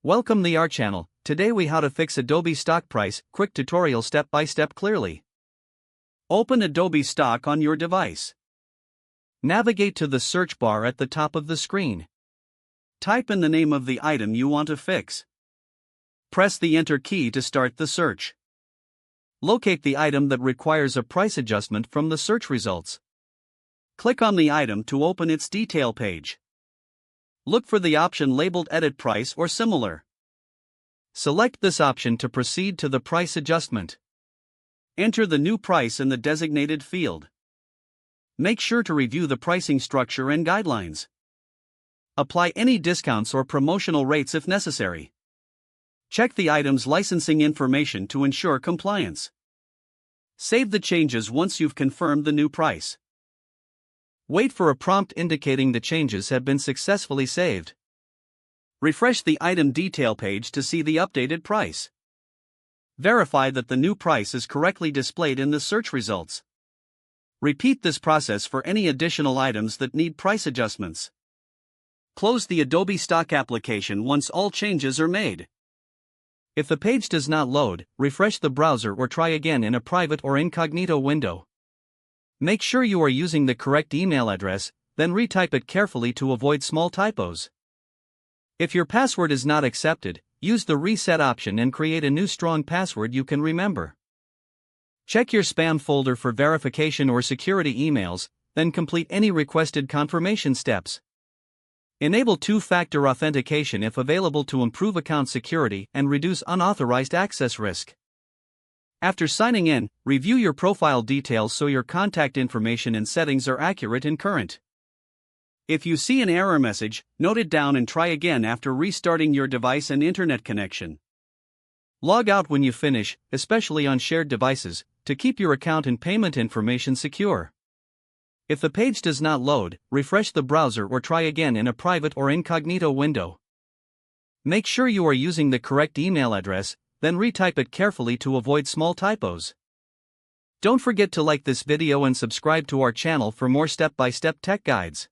Welcome to our channel. Today we how to fix Adobe stock price, quick tutorial step by step clearly. Open Adobe Stock on your device. Navigate to the search bar at the top of the screen. Type in the name of the item you want to fix. Press the Enter key to start the search. Locate the item that requires a price adjustment from the search results. Click on the item to open its detail page. Look for the option labeled Edit Price or similar. Select this option to proceed to the price adjustment. Enter the new price in the designated field. Make sure to review the pricing structure and guidelines. Apply any discounts or promotional rates if necessary. Check the item's licensing information to ensure compliance. Save the changes once you've confirmed the new price. Wait for a prompt indicating the changes have been successfully saved. Refresh the item detail page to see the updated price. Verify that the new price is correctly displayed in the search results. Repeat this process for any additional items that need price adjustments. Close the Adobe Stock application once all changes are made. If the page does not load, refresh the browser or try again in a private or incognito window. Make sure you are using the correct email address, then retype it carefully to avoid small typos. If your password is not accepted, use the reset option and create a new strong password you can remember. Check your spam folder for verification or security emails, then complete any requested confirmation steps. Enable two-factor authentication if available to improve account security and reduce unauthorized access risk. After signing in, review your profile details so your contact information and settings are accurate and current. If you see an error message, note it down and try again after restarting your device and internet connection. Log out when you finish, especially on shared devices, to keep your account and payment information secure. If the page does not load, refresh the browser or try again in a private or incognito window. Make sure you are using the correct email address, then retype it carefully to avoid small typos. Don't forget to like this video and subscribe to our channel for more step-by-step tech guides.